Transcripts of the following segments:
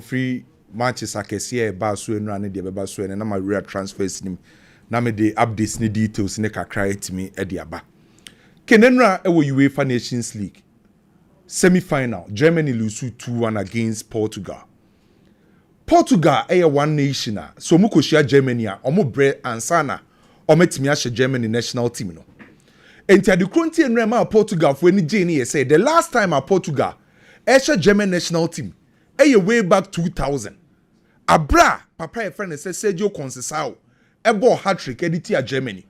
free matches akese ba so enu ane de beba so ene na ma real transfers nim na me de updates ni details ne kakra etimi e de aba kenenra e wo UEFA Nations League semi-final Germany lose 2-1 against Portugal e one nation so mu koshia Germany a omo bre ansana ometimi a Germany national team no enti ade kronti enra ma Portugal fo ani je ni say the last time a Portugal German national team way back 2000 abra papa e friend say Sergio Conceição ebo hat-trick editi a Germany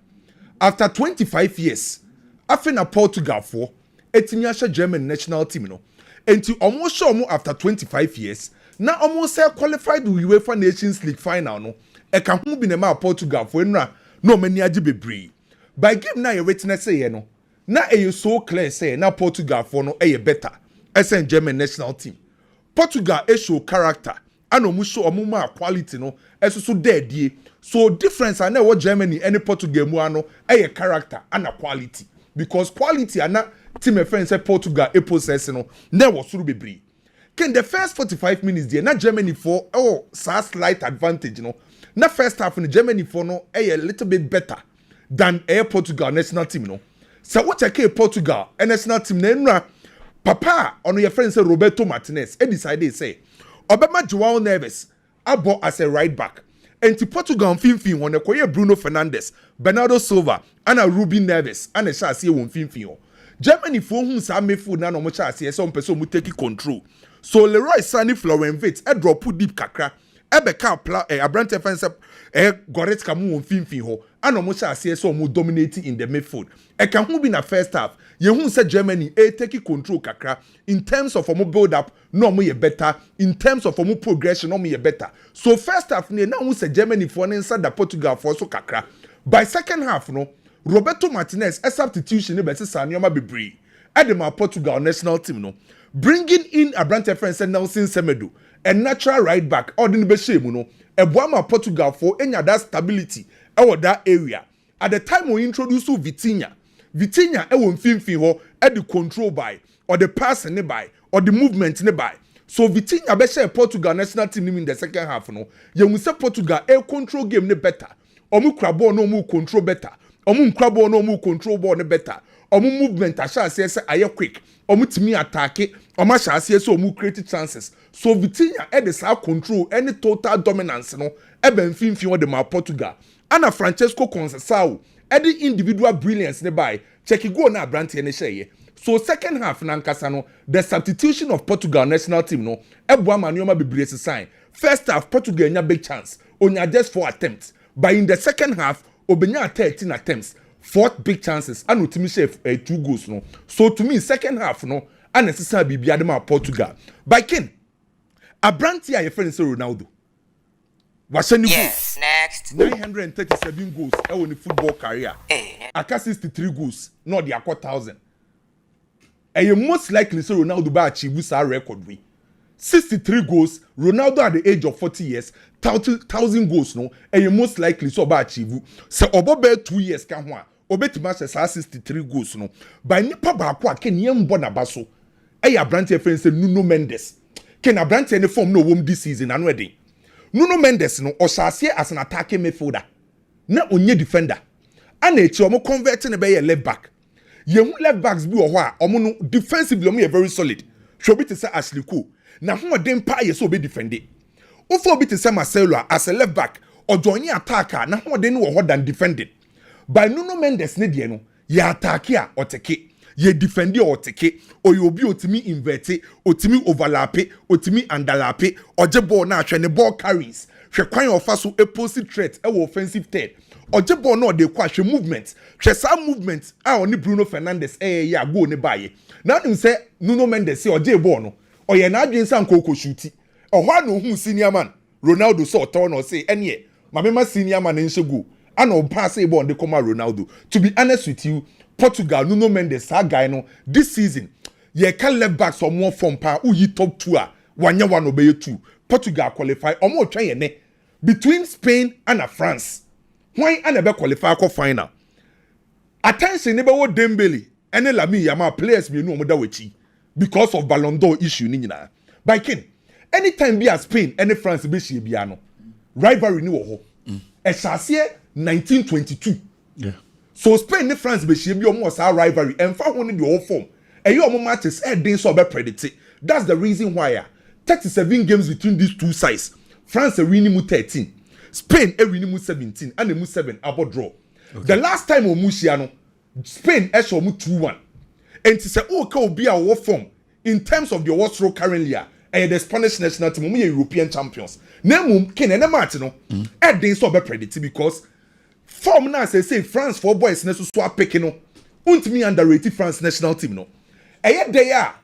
after 25 years after Portugal for etimi a German national team no enti almost show after 25 years na almost say qualified the UEFA Nations League final no e ka hu bi na ma Portugal for enra no mani age bebree by game na ye witness say no na e so clear say na Portugal for no e better as German national team Portugal show character and omu show omu quality no so dead so difference and what Germany any Portugal mu ano character and a quality because quality and team friends say Portugal possess no na was suru bebre can the first 45 minutes there na Germany for slight advantage no na first half in Germany for no a little bit better than Portugal national team no so what Portugal national team na Papa, on your friend say Roberto Martinez, decided say, Obama João Neves, abo as a right back. And to Portugal finfin on the Bruno Fernandes, Bernardo Silva, and a Ruben Neves, and a chassis won finfin. Germany for whom some midfield na no much chassis, some person will take control. So Leroy Sané Florent Wirtz, drop put deep kakra, Ebeka Abrante fence Goretzka mu won finfin ho, and no much chassis so mu dominating in the midfield. E can who be na first half. Yehun say Germany take control kakra in terms of build up no mo ye better in terms of progression no mo ye better so first half na who say Germany for inside the Portugal for so kakra by second half no Roberto Martinez a substitution be say Sanioma bebre edema Portugal national team no bringing in Abrante friend say Nelson Semedo a natural right back ordinary be shame no eboama Portugal for enya that stability e that area at the time we introduce Vitinha e won finfin ho e the control by or the pass ne by or the movement ne by so Vitinha be share Portugal national team in the second half no ye mu say Portugal e control game ne better omu kra ball no mu control better omu nkra ball no mu control ball ne better omu movement a sha say aye quick omu timi attack omu sha say omu create chances so Vitinha e the sa control any total dominance no e ben finfin o de ma Portugal ana Francesco Conceição the individual brilliance nearby check go na Abrante ne share so second half na nkasa no the substitution of Portugal national team no ebua manioma bebre sign first half Portugal nya big chance onya just 4 attempts but in the second half obenya 13 attempts 4 big chances and ultimate chef 2 goals no so to me second half no unnecessary bibia dem Portugal by kin Abrante your friend say Ronaldo yes, next 937 goals in the football career. Aka 63 goals, not the 1,000. And you most likely say Ronaldo by achieve this record we. 63 goals, Ronaldo at the age of 40 years, 1,000 goals no, and you most likely so by achieve. So obo 2 years can one. Obeti match 63 goals no. By nipa baako ken yem bona baso. Abrante friend say Nuno Mendes. Ken Abrante any form no wom this season and wedding. Nuno Mendes no osase as an attacking midfielder na onye defender ana echi omo convert ne be left back yehu left backs bi wo ho a omo no defensively omo very solid shobi te say Ashley Cole na ho den pa ye so be defend ofo obi te say Marcelo as a left back ojonye attacker na ho den wo ho than defending by Nuno Mendes ne de no ye attack a oteke ye defend or take or you be otimi invert otimi overlap otimi underlap oje ball na hwe ne ball carries hwe kwan ofa so opposite threat e offensive third oje ball no dey kwa hwe movement hwe sa movement a oni Bruno Fernandes ya go ne baye na nim say Nuno Mendes say oje ball no oye na adwen san kokko shooti ohwa no hu senior man Ronaldo so turn or say ene mamema senior man nse go ana o pass e ball de come Ronaldo to be honest with you Portugal Nuno Mendes guy no this season ye can left back some more from pa uyi top 2 a wanya one obey 2 Portugal qualify omo twa ye ne between Spain and France why and be qualify for final attention nebe wo Dembele ene Lamine Yamal players me no omo da wachi because of Ballon d'Or issue ni nyina by kin anytime be as Spain and France be she biano rivalry ni wo ho e hyase 1922 yeah so Spain and France be she bi omo sa rivalry and fa ho ni the whole form e you omo matches e dey so be predict. That's the reason why 37 games between these two sides. France winning mu 13, Spain winning mu 17, and the mu 7 about draw. Okay. The last time we Musiano, Spain show mu 2-1. And to say, okay, be our war form in terms of the world throw currently, and the Spanish national team, we European champions. Name Ken and Martino, and they so be predict because form now say France for boys nesu swap picking no, me underrated France national team no. And they are.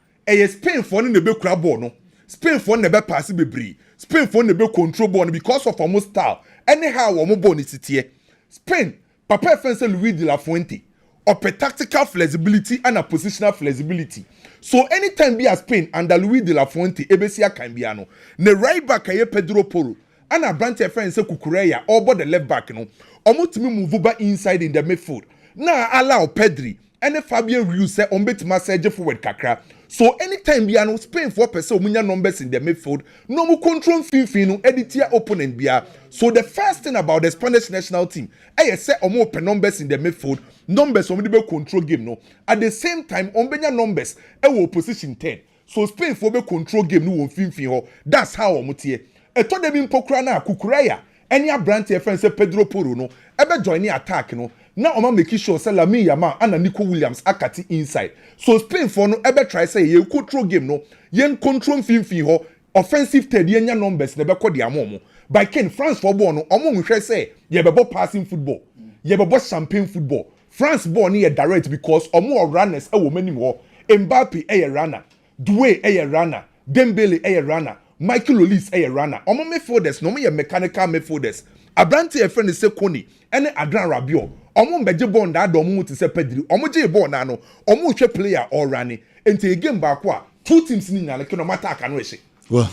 Spain for the be crab ball no. Spain for the be pass bebree. Spain for the be control ball because of almost style. Anyhow, we ball ni sitie. Spain, Papa Fence Luis de la Fuente, up a tactical flexibility and a positional flexibility. So anytime be a Spain under Luis de la Fuente, Ebesia Cambiano, ne right back aye Pedro Porro, and a branch Fence Kukureya over the left back no. Almost me move over inside in the midfield. Now allow Pedri and Fabian Ruiz say on bet massage forward kakra. So anytime we are no Spain 4% omunya numbers in the midfield, no more control fin edit your opponent bia. So the first thing about the Spanish national team, I say omo open numbers in the midfield, numbers omo be control game no. At the same time, ombenya numbers e wo position 10. So Spain for be control game no won fin ho. That's how omo tie. E to dem impokura na Kukureya. Any brand friend say Pedro Porro no, ebe join the attack no. Now Oma make sure say Lamine Yamal and Nico Williams akati inside. So Spain for no ebe try say ye control game no, yen control fin ho, offensive third yenya numbers na be ko dia mo. By Ken France for ball no, omo hwe say ye be passing football. Ye be champagne football. France ball ni ye direct because omo runners e wo many more. Mbappe e ye runner, Doué e ye runner, Dembele e ye runner. Michael Olise a runner. Omo midfielders no me mechanical midfielders. Abrante e friend say Koni ene Adran Rabiot. Omo mbeje ball na do omo ti say Pedri. Omo je ball na no. Omo hwe player all running. Enti game back kwa two teams ni na like no attack na no ehye. Well,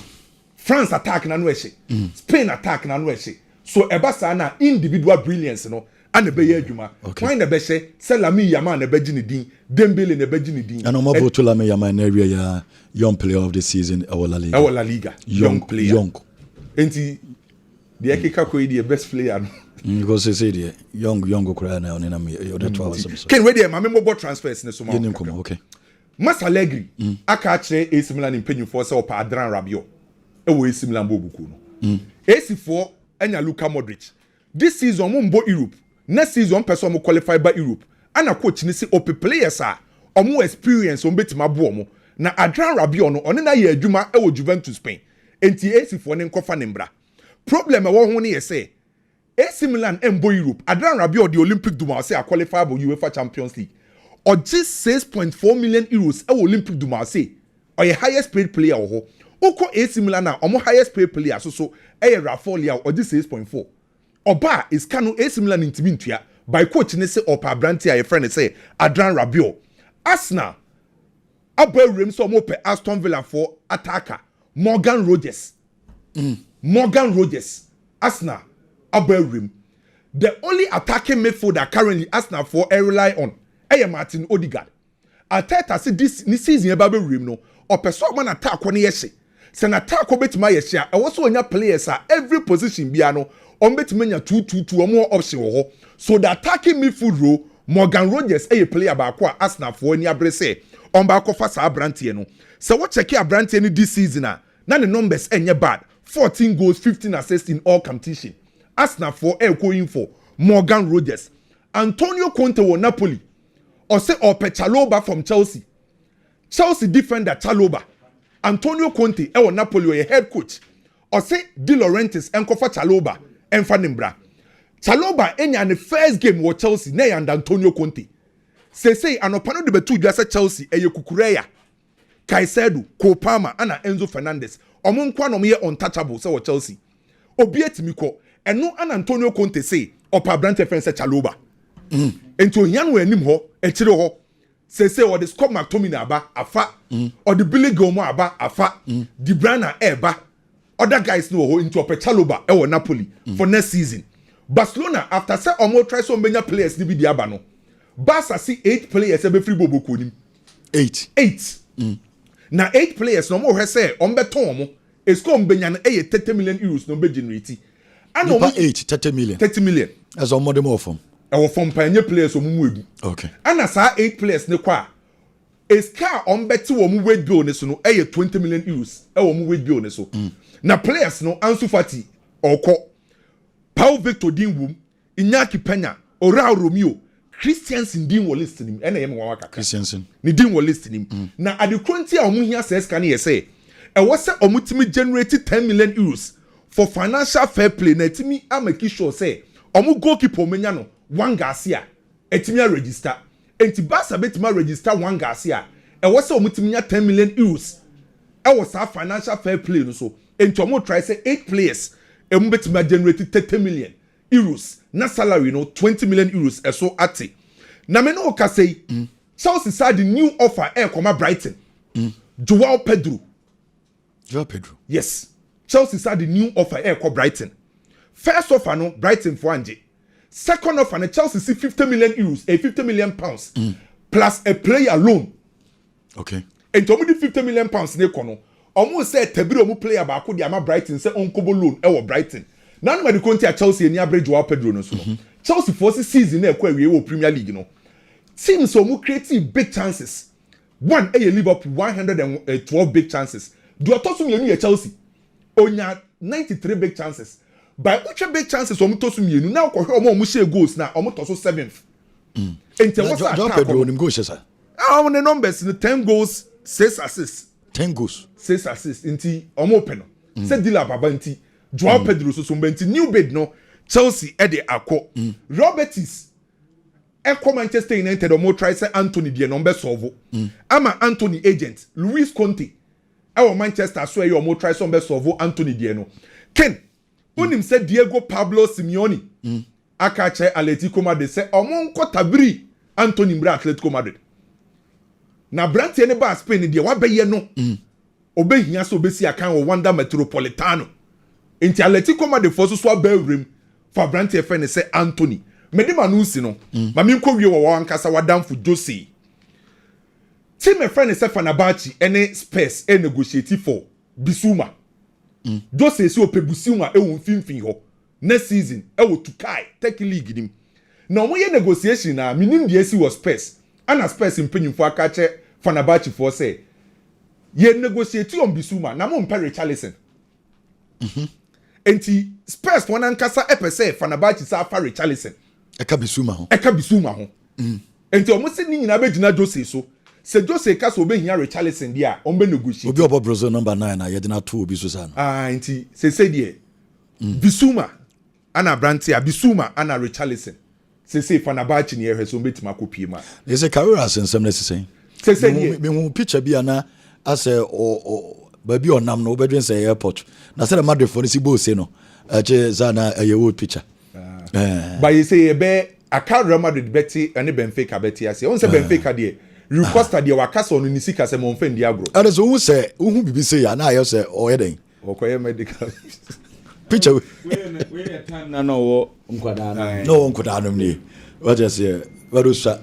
France attack na no ehye. Spain attack na no ehye. So eba sa na individual brilliance no ana be ye adwuma. Why na be hye say Lamine Yamal na be gi ni din, Dembele na be gi ni din. And omo vote to Lamine Yamal in area ya young player of the season our La Liga. Our La Liga. Young player. Young. Enti the Ekeka ko the best player. Because they say the young okra na onina me the 12 Ken we dey ma memo transfers ne so ma. Okay. Mas Allegri aka akire AC Milan mpanyufo se opa Adran Rabiot. E wo AC Milan bo buku no. AC4 enya Luka Modric. This season mo mbo Europe. Next season person mo qualify by Europe. Ana coach ni say ope players are omo experience on betima bo omo. Na Adran Rabiot no one na ye adwuma e wo Juventus Spain. Enti AC4 ne nkofa ne mbra. Problem e wo ho ne ye say AC Milan embo Europe. Adran Rabiot the Olympic Duma say a qualify for UEFA Champions League. Or just 6.4 million euros e wo Olympic Duma say or the highest paid player ho. Oko AC Milan na omo highest paid player so e Rafael or this 6.4. Oba is kanu AC Milan intimi ntua by coach ne say opa Branty a friend say Adran Rabiot. Arsenal Abraham so mo pe Aston Villa for attacker Morgan Rogers. Morgan Rogers. Arsenal Abraham. The only attacking midfielder currently Arsenal for rely on Martin Odegaard. Arteta say this season Abraham no or person man attack on yeshe. Sen attack obetima yeshe. I also onya players are every position biano on betimenya 2-2-2 or more option ho. So the attacking midfield role Morgan Rogers a player ba kwa Arsenal for any abrese on ba ko fa sa Branty no. So what check your Branty any this season na the numbers enye bad. 14 goals, 15 assists in all competition. Arsenal for going for Morgan Rogers. Antonio Conte wa Napoli. Or say Chaloba from Chelsea. Chelsea defender Chaloba. Antonio Conte wa Napoli or head coach. Or say De Laurentiis enkofa Chaloba enfa nimbra. Chaloba enya the first game wa Chelsea na and Antonio Conte. Say anopano de betu dwa Chelsea Kukureya. Caicedo, Kopama and Enzo Fernandez. Omo nkwa no me untouchable say wa Chelsea. Obi etimi ko eno an Antonio Conte say opa Branty friend say Chaloba. Ento hian we anim ho ekire ho. Say or the Scott McTominay aba afa or the Billy Gilmour aba afa the Brana eba. Other guys no ho into opa Chaloba e wo Napoli for next season. Barcelona after say omo try so many players ni bi di aba no. Barca see 8 players e be free bobo ko nim. 8. Na 8 players no mo hwe say on beton mo Eskom benya no 30 million euros no be generate. And no 30 million. 30 million. As on more from. Our from pioneer players omumu. Okay. And as 8 players ne kwa. Eska on bet to omu weight bill ne so no 20 million euros. Omu weight bill ne so. Na players no Ansu Fati oko. Pau Victor Dinwum, Iñaki Peña, Ora Romeo, Christiansen din wo list nim. Ena yem wa kaka. Christiansen. Ni din wo list nim. Na adekronti a omu hia se ska ne yese. E wo se omu timi generate 10 million euros for financial fair play na timi amaki sure say omu goalkeeper omenya no one Garcia etimi a register. Enti Barca betima register one Garcia. E wo se omu timi nya 10 million euros. E wo sa financial fair play no so. Enti omu try say 8 players emu betima generate 30 million euros. Na salary no 20 million euros eso ate. Na me no ka say Chelsea said the new offer come Brighton. Joao Pedro. Yes. Chelsea said the new offer come Brighton. First offer no Brighton for anje. Second offer no Chelsea see 50 million euros, 50 million pounds plus a player loan. Okay. And to me 50 million pounds ne kono. Omo say tebiri omo player ba ko di ama Brighton say onkobo loan e wo Brighton. Na no me konti a Chelsea ni average Joao Pedro no so. Chelsea for season na ekwa we Premier League no. Teams omo create big chances. One a Liverpool 112 big chances. Do otosu mienu ye Chelsea. Onya 93 big chances. By which big chances omo tosu mienu na ko hwe omo share goals na omo tosu 7th. Ente what's that? Joao Pedro nim goals sir. On the numbers 10 goals, 6 assists. 10 goals. 6 assists. Inti omo peno. Se dila baba inti Joao Pedro so inti new bid no Chelsea ede akọ. Robertis Eko Manchester United omo try say Anthony die number solve. Ama Anthony agent Luis Conte. Ewo Manchester so e omo try some be solve Anthony die no. Ken unim say Diego Pablo Simeone. Aka che Atletico Madrid say omo nko tabiri Anthony mbra Atletico Madrid. Na Brandt ne ba Spain die wa be ye no. Obehia so obesi akan wo Wanda Metropolitano. Inti Atletico Madrid for so ba wrem for Brandt e friend say Anthony. Medima no si no. Ma mi nko wie wo ankasa wadamfo Jose. Team e friend say Fenerbahce ene Spurs e negotiate for Bissouma. Jose si ope Bissouma e wo mfimfin ho. Next season e wo Tukai Turkey League nim. Na omo ye negotiation na minim die si was Spurs. Ana Spurs mpanyimfo aka che Fenerbahce for say ye negotiate on Bissouma na mo mpa Richarlison. Enti Spurs won ankasa epese Fenerbahce sa fa Richarlison. Eka Bissouma ho. Enti omo se ni nyina be gina Jose so. Se Jose ka so be hia Richarlison dia on be negotiate. Obi obo Brazil number 9 na ye de na to obi so sa no. Enti se die. Bissouma ana Brandt Bissouma ana Richarlison. Se Fenerbahce ni ehwe so betima kopie ma. They say career asensem na sesen. Se die. Me hu picture bi ana as baby onam no obedwen say airport. Na say Madrid for si bo say no. Che zana a old picture. But you say be aka Real Madrid beti ane Benfica beti ase. On say Benfica de Costa de wakasa onu ni sika se mo mfa ndi agro. And so who say who bibi say ya na ayo say oyeden. Okoye medical. Picture we time na no nkwada na. No nkwada no ni. What you say? What do say?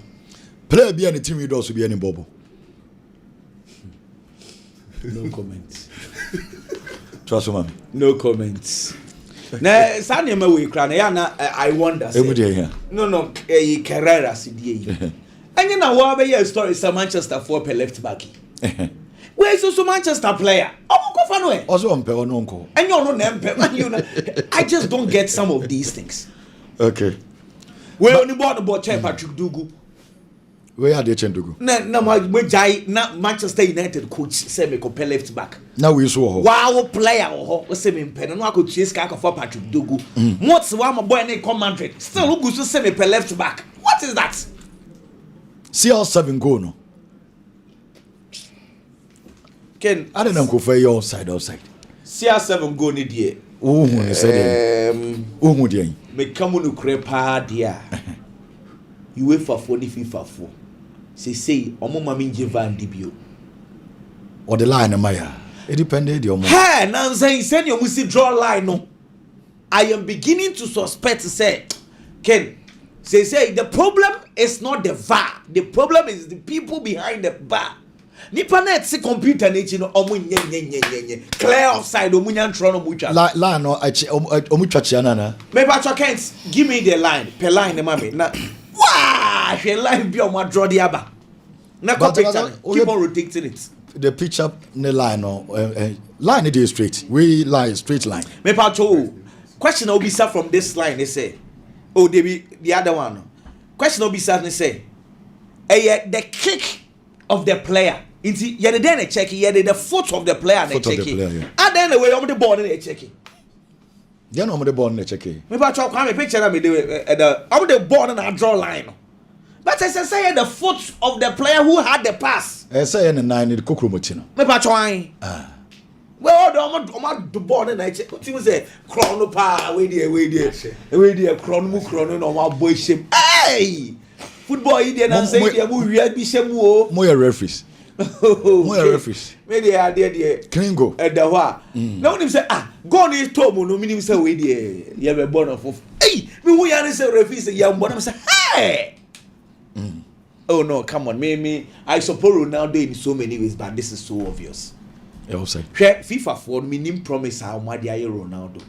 Play bi any team do so bi any bobo. No comments. Trust me. No comments. Na sane ma we kra na ya na I wonder say. No Carrera si die. Anya na wo be your story say Manchester for per left back. Where is so Manchester player? Omo ko fa no e. Ozo mpe ono nko. Anya ono na mpe man you know. I just don't get some of these things. Okay. Where only board check Patrick Dugu. Where are they Chendugu? Na we jai na Manchester United coach say me ko per left back. Now we so ho. Wow player ho say me mpe no akọ chase ka for Patrick Dugu. What's one my boy na come Madrid. Still who go so say me per left back. What is that? CR7 goal no. Ken I don't know go for your outside. CR7 goal ni die. Oh hu say hu die. Me come no crepa dia. You wait for 45 for. Say omo mama nje van dibio. Or the line Maya. It depended your mom. Hey, now saying you must draw line no. I am beginning to suspect say Ken say the problem is not the VAR. The problem is the people behind the bar. Nipa na etse computer na echi no omu nye clear offside omu nya ntro no mu twa line no omu twa chia na me ba Kent give me the line per line ma me na wow she line bi omu draw the aba na picture keep on rotating it the picture ne line no line it is straight we line straight line me pa cho question obi sa from this line they say oh they be the other one question obi sa they say the kick of the player inti ye dey na check ye the foot of the player na check and then the way on the ball na check yeah no the ball na check me ba cho kwa me picture na me the on the ball na draw line but I say the foot of the player who had the pass say na nine the kokromoti no me ba cho an well the ball na check what you say crown pa we there crown no ma boy shame hey football here na say there mu wi bi shame o mo referees mo referees me there there clean go e da ho a na woni say go ni to mo no minim say we there ye be born of hey me who ya say referees ya mbo na say hey oh no come on me I support Ronaldo in so many ways but this is so obvious FIFA for minim promise how madi aye Ronaldo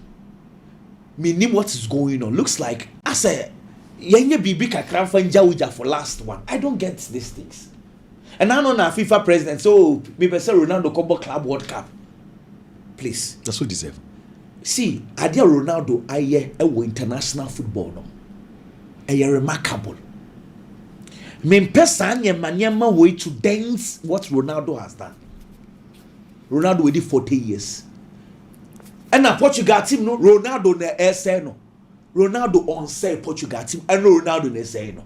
minim what is going on looks like I say yenye bibi kakra fa njawuja for last one I don't get these things and I know na FIFA president so me say Ronaldo combo club world cup please that's what deserve see adia Ronaldo aye e international football no aye remarkable me pesa nyema way to dance what Ronaldo has done Ronaldo with 40 years and na Portugal team no Ronaldo na ese no Ronaldo on say Portugal team and no Ronaldo na say no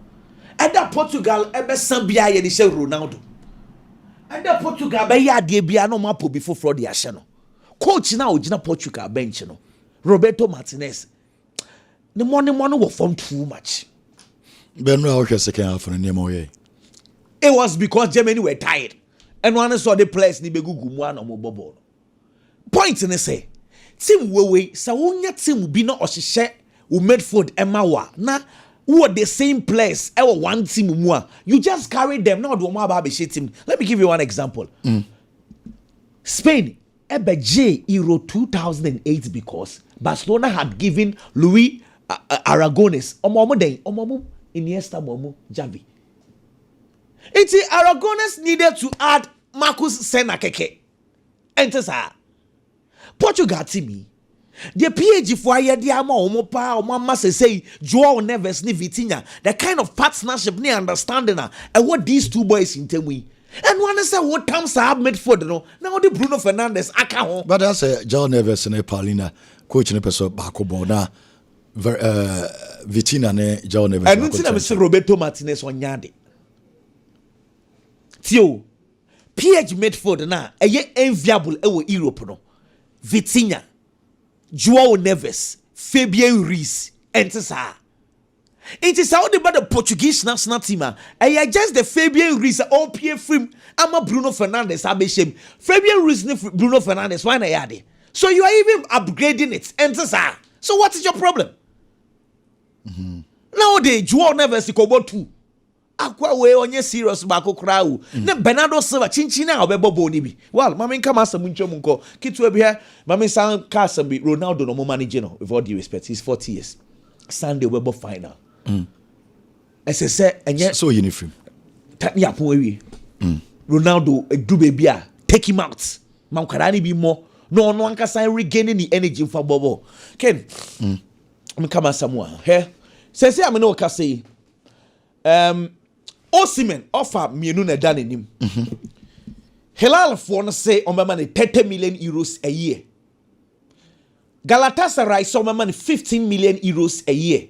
and that Portugal ebe san bia ye ni say Ronaldo and that Portugal be ya de bia no mapo before fraud ya hye no coach na ogina Portugal bench no Roberto Martinez the money was from too much ben no hwe second half no name oye it was because Germany were tired and one saw the players ni begugu mu ana mo bobol point ni say team we sa wonya team bi na ohihye wo midfield emawa na who are the same players e one team mu a you just carry them now do mo aba be team let me give you one example Spain ebe Euro 2008 because Barcelona had given Luis Aragonés omo Iniesta momo Javi. Aragonés needed to add Marcus Senna-Keke. Enter sa. Portugal team. The PAG for aye di ama omo pa omo ma say Joao Neves ni Vitinha. The kind of partnership ni understanding and what these two boys in temi. And one say what times have midfield no. Now the Bruno Fernandes aka ho. But that's Joao Neves and Paulina coach ne person baako bon na Vitinha ne Joao Neves. And until me say Roberto Martinez onyade. Tio PH midfield na eye enviable ewo Europe no. Vitinha, Joao Neves, Fabian Ruiz, enter sa. It is how the Portuguese national team I just the Fabian Ruiz all PF film ama Bruno Fernandes abeshem. Fabian Ruiz ne Bruno Fernandes why na yade. So you are even upgrading it. Enter sa. So what is your problem? Nowadays Joao Neves ikobo 2. Akwa we onye serious bako kra wo ne Bernardo Silva chinchin na obebo ni bi well mama nka masam ntwam nko kitwa bi ha mama san ka asam bi Ronaldo no mo manage no with all due respect he's 40 years Sunday obebo final say enye so uniform tani apon awie Ronaldo edube bi a take him out man kwara ni bi mo no anka san regaining the energy for bobo ken nka masam wa he say am no ka say Osimhen offer mienu na da nanim. Hilal for no say on money 30 million euros a year. Galatasaray so money 15 million euros a year.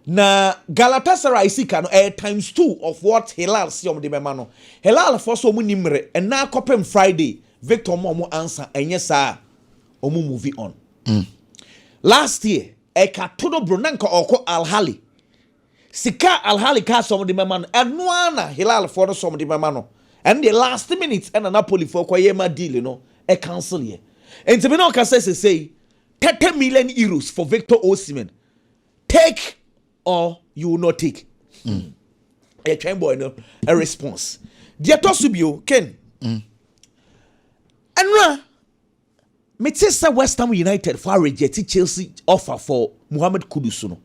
Na Galatasaray sika no times 2 of what Hilal see on the memano. Hilal for so mu nimre and na kopem Friday Victor Momo answer enye sa omu movie on. Last year Ekatodo Brunanka oko Al Ahly Sika Al Ahly ka some the memano and no Hilal for some the memano and the last minute and Napoli for kwayema deal no e cancel here and to me no can say 30 million euros for Victor Osimhen take or you will not take a train boy no a response Dia tosubio Ken. Enra me say West Ham United for rejected Chelsea offer for Mohamed Kudus no.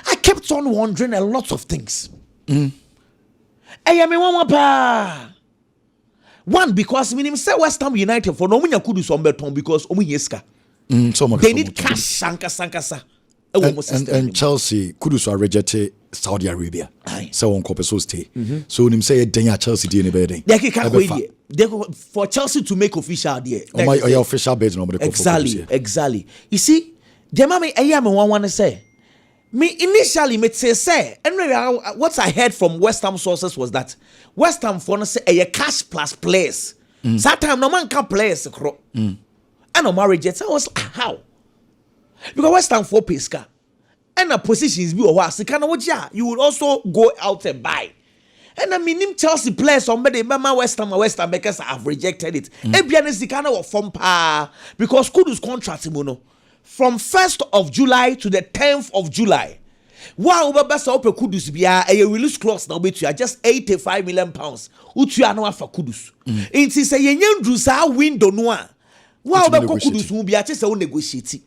I kept on wondering a lot of things. One, because meaning say West Ham United for no munya Kudus on beton because yeska. They need cash sankasa. And Chelsea Kudus are rejected Saudi Arabia. So on Copa stay. So him say Denya Chelsea DNA for Chelsea to make official there. My official base no exactly. You see, the mommy I am one say. Me initially me say and what I heard from West Ham sources was that West Ham for say a cash plus players. That time no man can players and no marriage I was like, how? Because West Ham for Pesca and the positions be you would also go out and buy. And I mean Chelsea players somebody mama West Ham because I've rejected it. Because Kudus contract from 1st of July to the 10th of July. Wow, Basa Ope Kudus bia a release clause now bet you just 85 million pounds. Utu no for Kudus. It is a yenyan sa window noa. Wow, Kudus will be at just negotiate.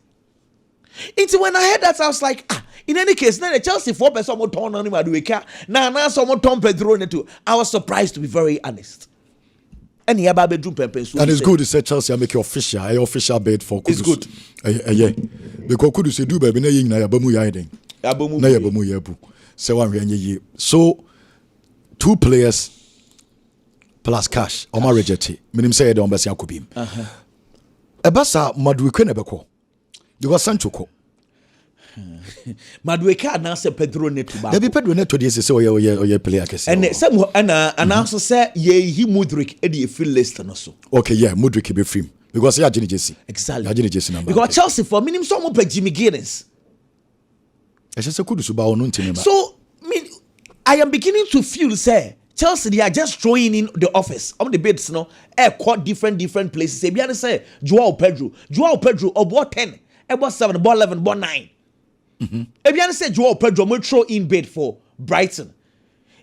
It's when I heard that I was like, in any case, now the Chelsea 4% someone turn on him at the now someone turn Pedro into. I was surprised to be very honest. And he about bedroom pepe. And it's good to say Chelsea I make your official bid for Kudus. It's good. Yeah. Because Kudus do baby na yin na yabamu yaden. Na yabamu yabu. Say one renye. So 2 players plus cash. Oma rejected. Minim say the ombesi akubim. Ebasa Madueke nebeko. Because Sancho ko. Madueke na say Pedro Neto ba. Debi Pedro Neto dey say oye player kese. And some and also say he Mudrik e dey feel list no so. Okay, yeah, Mudrik be free because he agene Jesse. Exactly. Agene Jesse number. Because Chelsea for minimum some pe Jimmy Guinness. I say Kudus ba onu ntimi ba. So I am beginning to feel say Chelsea they are just throwing in the office. On the bids no quite different places. Say be say Joao Pedro about 10, about 7, about 11, about 9. If you say Joao Pedro will throw in bid for Brighton.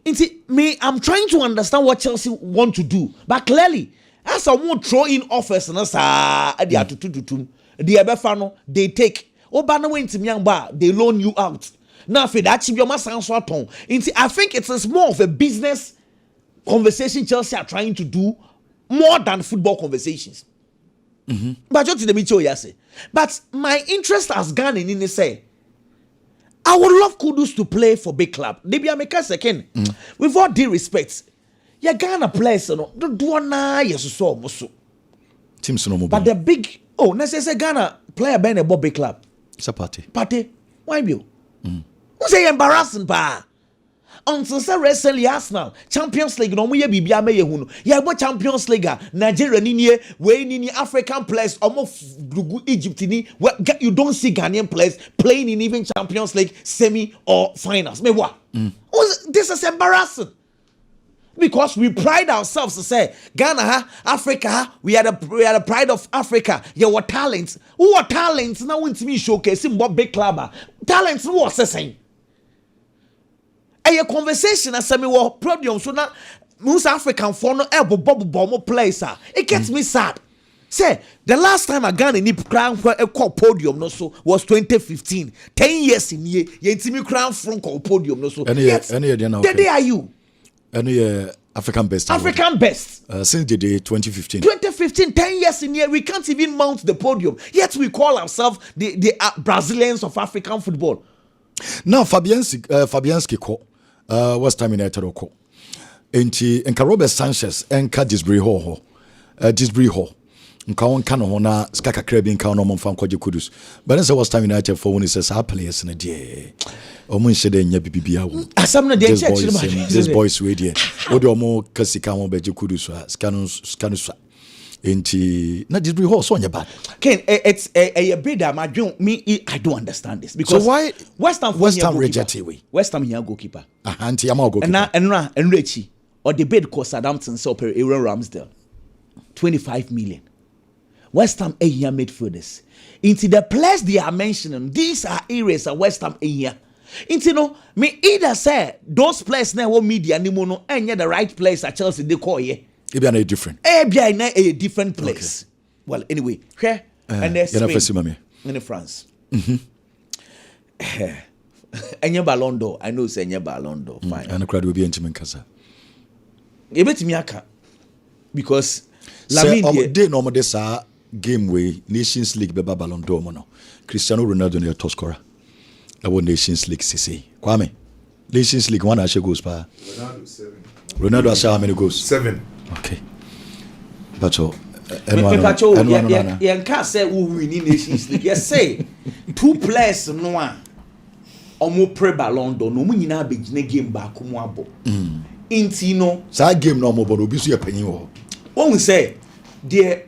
I'm trying to understand what Chelsea want to do, but clearly, as I won't throw in offers and they take. They loan you out. Now, for that, I think it is more of a business conversation Chelsea are trying to do more than football conversations. But my interest has gone in the say. I would love Kudus to play for big club. Maybe I make a second. With all due respect, you're Ghana players, don't do na so. Teams no more. But the big necessary Ghana player being a big club. It's a party. Why you? Who say embarrassing pa? Until say recently Arsenal Champions League no mo ye bibia me ye hu no. Ye bo Champions League Nigeria ni we ni African players omo Egypt ni you don't see Ghanaian players playing in even Champions League semi or finals. Me what? This is embarrassing. Because we pride ourselves to say Ghana, Africa, we are the pride of Africa. Your talents. Who are talents now want to me showcase in what big club. Talents who are saying. A conversation as me war problem so now most African for no elbow bubble place. It gets me sad. Say the last time I got a crown podium no so was 2015. 10 years in year you crown from podium no so. Any day are you? Any African best. Since the day 2015. 2015, 10 years in here, we can't even mount the podium. Yet we call ourselves the Brazilians of African football. Now Fabianski ko West Ham United ko. Enti enka Robert Sanchez enka Disbury Hall. Nka on kana na skaka krabi nka no momfa nkwaje Kudus. But then say West Ham United for when he says our players na dey. Omo nhede nya bibia wo. Asam na dey check this boys we dey. Odi omo kasika mo beje Kudus skanu swa. Enti na Disbury Hall so nya bad. Ken it's a bit that I don't understand this because so why West Ham reject we. West Ham here goalkeeper. Anti am goalkeeper. And Rechi or the bid cost Southampton so per Aaron Ramsdale 25 million. West Ham here midfielders. Into the players they are mentioning, these are areas of West Ham here. Into no, me either say those players now media ni mo no enye the right place at Chelsea they call ye. Maybe a different. Maybe a different place. Okay. Well, anyway, here and there's Spain in France. Enye Ballon d'Or. I know say enye Ballon d'Or. Fine. And the crowd will be intimate kasa. E betimi aka because Lamine dey no this game way Nations League beba Ballon d'Or no. Cristiano Ronaldo na top scorer. About Nations League CC. Kwame. Nations League one actually goes pa. Ronaldo 7. Ronaldo has how many goals? 7. Okay. But so you can't say who win in Nations League. You say 2 players no one. Omo pre Ballon d'Or no mu nyina be gine game back mu abo. Inti no. Sa game no mo but obi so ye panyin wo. Won say the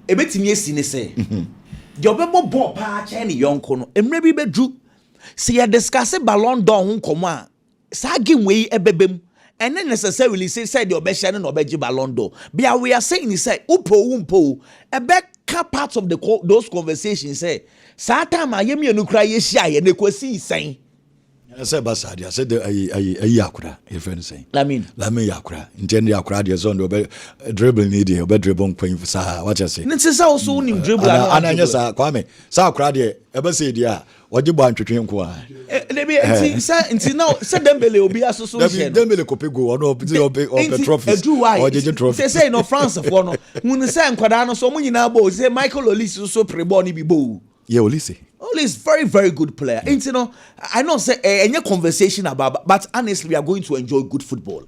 ebetimi esi ne say. The obebo ball pa cha ne yonko no. Emre bi bedru. Se ye discuss Ballon d'Or ho komo a sa game we ebebem. And then necessarily say the obesha no obeji Ballon d'Or. But we are saying is say umpo a back part of those conversations say sa time ayemi enu kra ye hia ye ne kwasi sen. I said Basadi, I said yakura, if anything. Lamine yakura. Intend yakura the zone obe dribble need obe dribble point for sa what you say. Nti say also nim dribble and anya sa Kwame. Sa akura de ebe say dia wajibo antwetwe nko a. Lebi nti now say Dembele obi asoso hye. Dembele kope go ono ope trophies. Or jeje trophy. Say no France for no. Mun say nkwada no so mun nyina bo say Michael Olise so pre ball ni bi bo. Yeah, Olise is very, very good player. And, you know, I know say any conversation about, but honestly, we are going to enjoy good football.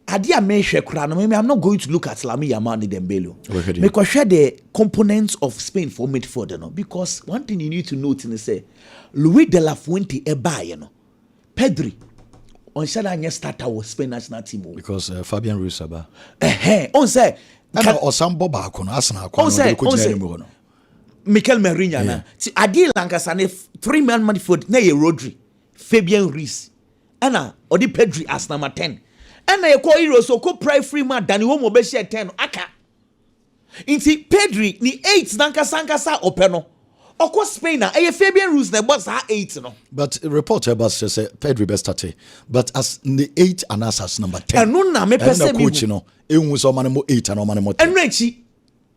Adi I'm not going to look at Lamine Yamal and Dembele. Because share the components of Spain for midfield, you know. Because one thing you need to note is say Luis de la Fuente eba, you know. Pedri on shada starter with Spain national team. Because Fabian Ruiz aba. On say or some Boba kono Arsenal kono. Mikel Merino na ti adi lankasa ne 3-man midfield na ye Rodri, Fabian Ruiz ana odi Pedri as number 10 ana ye ko hero so ko pray free man Dani wo mo be share 10 aka inti Pedri ni 8 nankasa ope no okwo Spain na ye Fabian Ruiz na boss 8 no but report about say Pedri best start but as the 8 and as number 10 eno na me pese me coach no ehun so man mo 8 and man mo 10 eno echi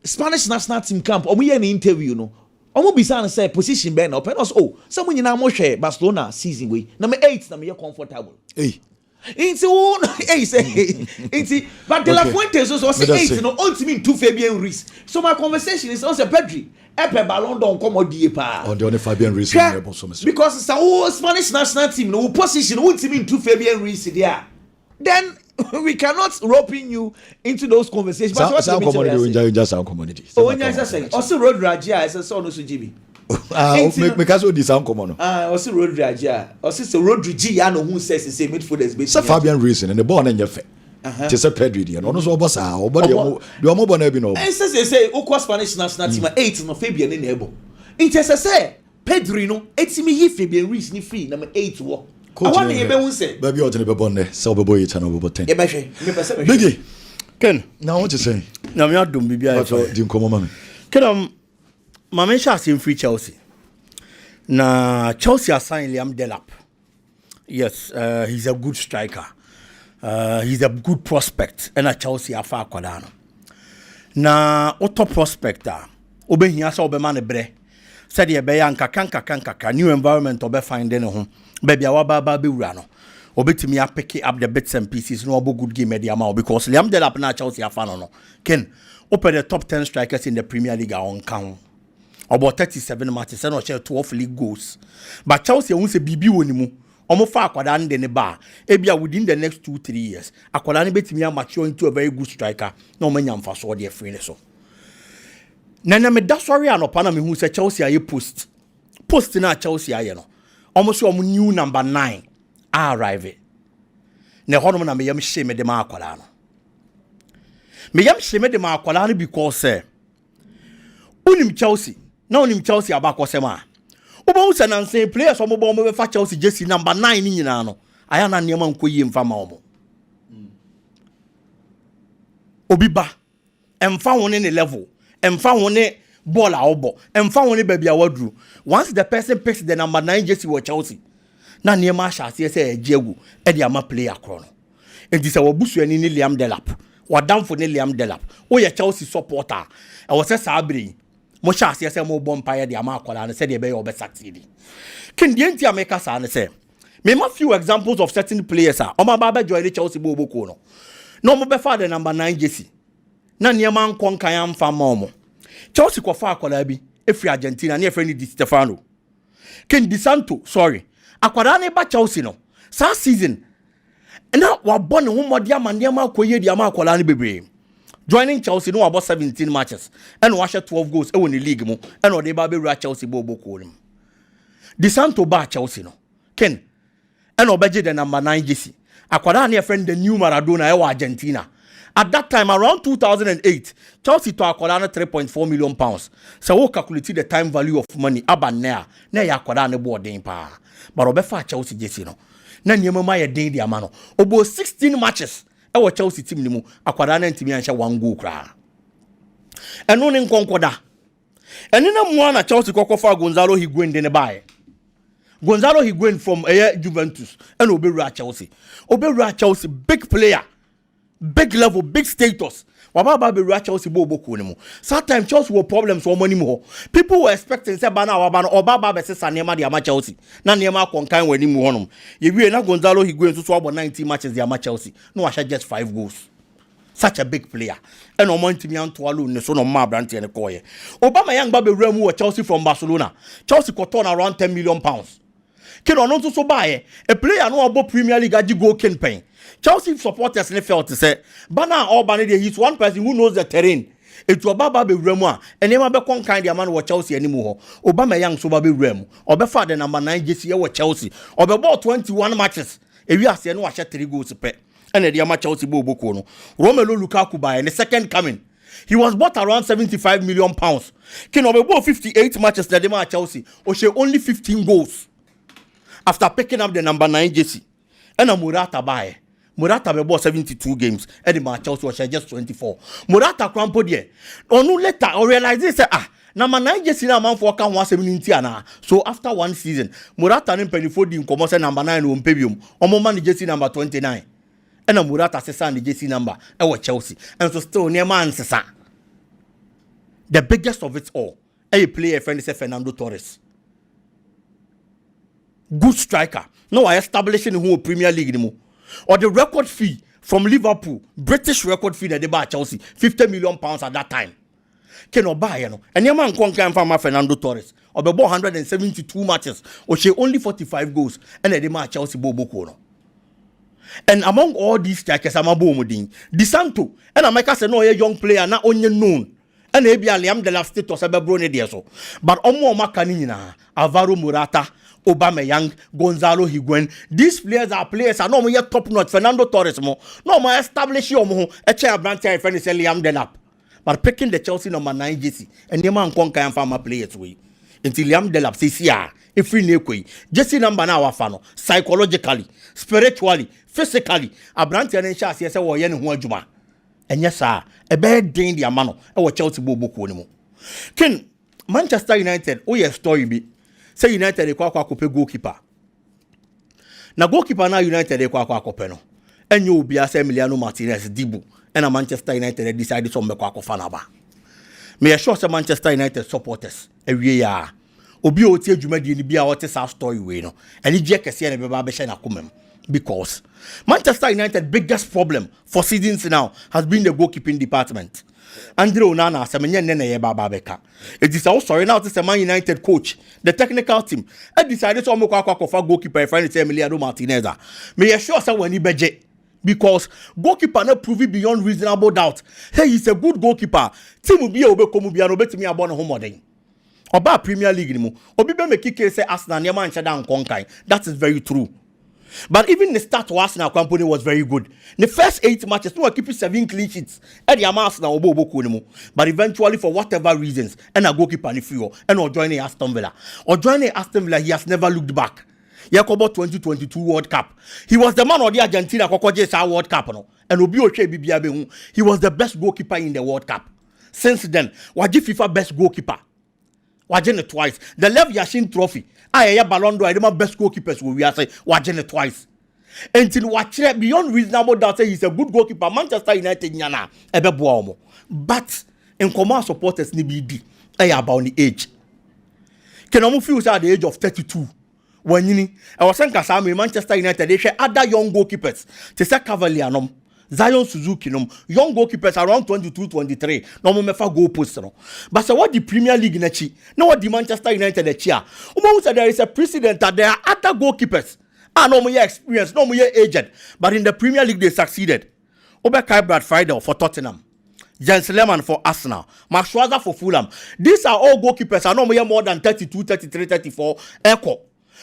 Spanish national team camp omo ye ni interview no omo bisa na say position be na open us someone nyina mo hwe Barcelona season we na me 8 na me comfortable inti won say but De La Fuente so say 8 no on team 2 Fabian Ruiz so my conversation is on say Pedri epe Ballon d'Or komodie pa on the only Fabian Ruiz because it's a Spanish national team no position on team 2 Fabian Ruiz there then we cannot rope in you into those conversations. But what sound community just sound community. Oh, when you say, also road rajia, I said, so no sujibi. Because of this sound common. Also road rajia, also so road rajia, no who says the same midfielders. So Fabian Ruiz and the born in your face. Just a Pedri, and also Bossa, or body, you are more than ever. And says they say, Oko Spanish national team 8 no Fabian in able. It just say, Pedri no, it's me Fabian Ruiz ni free number 8 walk. I want to be say. Baby, you're going to be so boy, it's over 10. Biggie, Ken, now what you say? Now, me not doing baby. I didn't come on. Ken, my man shall in free Chelsea. Now, Chelsea are signing Liam Delap. Yes, he's a good striker. He's a good prospect. And at Chelsea are far quadano. Now, auto prospector. Obe here so be man bre. Said ye be yanka kanka new environment obe find in home. Baby, our baba be rano. Obetimi a pick up the bits and pieces. No good game media now because Liam Delap na Chelsea are fan no. Ken, open the top 10 strikers in the Premier League on count. About 37 matches and share 12 league goals. But Chelsea won't say BB wonimu. Omo fa akwada nde ne ba. Ebia within the next 2-3 years. Akwada ne betimi a mature into a very good striker. No manya mfa so de free ne so. Nana me da sorry anopa na me hu say Chelsea aye post na Chelsea aye no. Almost your new number 9 arrive. Ne hono na me yam hye me de ma akwala no. Me yam hye me de ma akwala no because say unim Chelsea. Na unim Chelsea abakọ sem a. Obo se na nse players omo bo be fa Chelsea jersey number 9 ni nyina no. Aya na niam nkoyi mfa ma omo. Obi ba emfa woni ne level. Emfa woni ball a obo. Emfa woni baby a wadru. Once the person picks the number 9 jersey with Chelsea, na niema hyase se ejiegu e de ama player kro no enti se wobusu ani ni Liam Delap wadamfo ni Liam Delap wo ye Chelsea supporter e wo se sabre mo hyase se mo bompa ye de ama akola no se de be ye obe succeed ken de enti ameka sa ne se me ma few examples of certain players o ma ba join the Chelsea bo boko no no mo be fa the number 9 jersey na niema nkon kan amfa ma mo Chelsea ko fa akola bi efri Argentina na efri ni Di Stefano ken Di Santo sorry akwara na ba Chelsea no sa season na wa born ho modi amane ma akoye di ama akola na bebre joining Chelsea no about 17 matches and wa 12 goals e won the league mo and o de ba be rua Chelsea bo boko no Di Santo ba Chelsea no ken and obeje the number 9 jersey akwara na friend the new Maradona e wa Argentina at that time around 2008 Chelsea to akwara na 3.4 million pounds so we calculate the time value of money abanea na ya akwara na bo den pa but obefa Chelsea jersey no na niema ma ye den di ama no obo 16 matches e wo Chelsea team ni mu akwara na ntimi anhye 1 goal kra eno ne nkonkoda eni na mu na Chelsea kokofa Gonzalo Higuain de ne bae Gonzalo Higuain from Juventus and Oberu Chelsea big player big level big status wababa be Chelsea bo boko ni mu sometimes Chelsea were problems for money mo people were expecting say bana wabana obaba be sesa niema de ama Chelsea na niema konkan wani mu honom ye wie na Gonzalo Higuain so about 19 matches de ama Chelsea no wa just 5 goals such a big player and omontimi antoalo ne so no ma brante ne koye Obama young ba be remu wa Chelsea from Barcelona Chelsea ko turn around 10 million pounds kino no so bae a player no abo Premier League agi goal campaign Chelsea supporters ne felt to say bana Obama dey he's one person who knows the terrain etu Obaba be remu a enema be kon kind the man wo Chelsea animu ho Obama young so ba be remu obefa the number 9 jersey wo Chelsea obebo 21 matches ewi ase no wa 3 goals pe and the ama Chelsea bo boko no Romelu Lukaku by the second coming he was bought around 75 million pounds kino obebo 58 matches the dem Chelsea o she only 15 goals after picking up the number 9 jersey and Morata by Morata be bought 72 games and the Chelsea was just 24 Morata crampo there onu later or realize say number 9 jersey na man for kan 170 ana so after one season Morata nem penifo di nkomo say number 9 o mpebium omo man jersey number 29 and Morata sesa the jersey number e was Chelsea and so still near man sesa the biggest of it all a player friend is Fernando Torres good striker no I establishing who Premier League anymore or the record fee from Liverpool British record fee that they buy Chelsea 50 million pounds at that time can buy you know and your man can from Fernando Torres or be 172 matches or she only 45 goals and they match Chelsea boko no and among all these strikers amabo mudin Di Santo and America say no a young player na only known and maybe Liam Delap status ebe bro ne there so but omo maka ni nyina Alvaro Morata Obama Young, Gonzalo Higuain. These players are no more yet top notch. Fernando Torres mo no more establish your mo a chair branch and friend is Liam Delap. But picking the Chelsea number 9 jersey and the man conquer and farmer players way until Liam Delap says yeah if we nekwe jersey number now afano psychologically spiritually physically a branch and chance yes wo ye ne ho adwuma and yes sir a bad day the amano e wo Chelsea bobo ni mo ken Manchester United oh yes story be say United kwa akope goalkeeper na goalkeeper na United kwa akope no enyo obi asa Emiliano Martinez dibu and Manchester United decided to make akofa na ba me sure say Manchester United supporters ewie ya obi o tie dwumadi ni bia o te sa story we no eni je kese na be ba be hye na komam because Manchester United biggest problem for seasons now has been the goalkeeping department. Andre Onana semenye nene ye baba beka. It is also sorry now to say Man United coach, the technical team, I decided to make a goalkeeper friend Emiliano Martinez. May assure say when he beje because goalkeeper not prove it beyond reasonable doubt. Hey, he's a good goalkeeper. Team will be obekomu bia no betimi abon ho modern. Oba Premier League ni mu. Obi be make case say Arsenal near man shada nkonkai. That is very true. But even the start to Arsenal company was very good. The first 8 matches, no one keeping 7 clean sheets. And the Arsenal but eventually, for whatever reasons, and a goalkeeper ni few, and or joining Aston Villa. Or joining Aston Villa, he has never looked back. Yakobo 2022 World Cup. He was the man of the Argentina World Cup, no? And he was the best goalkeeper in the World Cup. Since then, Waji FIFA best goalkeeper. Wagene twice. The Lev Yashin Trophy. I Ballon d'Or. I my best goalkeepers. We are say Wagene twice. Until watch beyond reasonable doubt, say he's a good goalkeeper. Manchester United yana ebe buomo. But in common supporters ni BD. About the age. Can I feel at the age of 32? When you I was saying Kasami Manchester United, they share other young goalkeepers. They say Cavalier Zion Suzuki young goalkeepers around 22, 23. No more mefa goal post. But so what the Premier League nechi? No what the Manchester United nechi? There is a precedent that there are other goalkeepers. No more experience, no more aged. But in the Premier League they succeeded. Oberkai Brad Friday for Tottenham. Jens Lehmann for Arsenal, Max Schwarzer for Fulham. These are all goalkeepers. I know more than 32, 33, 34. Echo.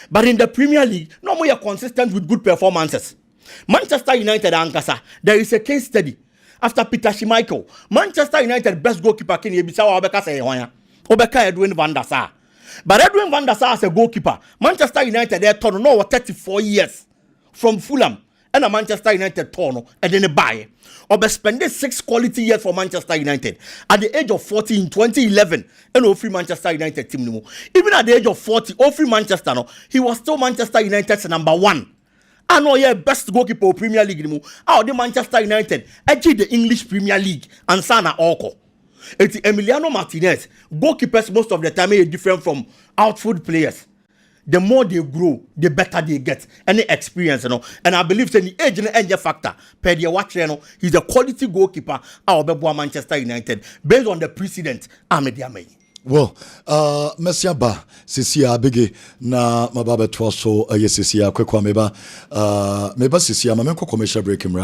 But in the Premier League, no more consistent with good performances. Manchester United and Ankasa, there is a case study. After Peter Schmeichel, Manchester United best goalkeeper Kenny Ebisawa Obeka Sehoya. Obeka Edwin van der Sar. But Edwin van der Sar as a goalkeeper, Manchester United they turn no 34 years from Fulham. And a Manchester United turn and then a buy. Obe spending 6 quality years for Manchester United at the age of 40 in 2011 and all free Manchester United team. Even at the age of 40, all free Manchester, he was still Manchester United's number 1. I know yeah best goalkeeper Premier League. The Manchester United edge the English Premier League and Sana Oko. It's Emiliano Martinez. Goalkeepers most of the time are different from outfield players. The more they grow, the better they get. Any experience, And I believe the age and the factor. Per the watch, he's a quality goalkeeper out of Manchester United based on the precedent. Well, Messia Ba, Sisia Biggie, na Mababa Twaso, Yesia, Kwekwa Meba, Sisia, Mameko commercial break him.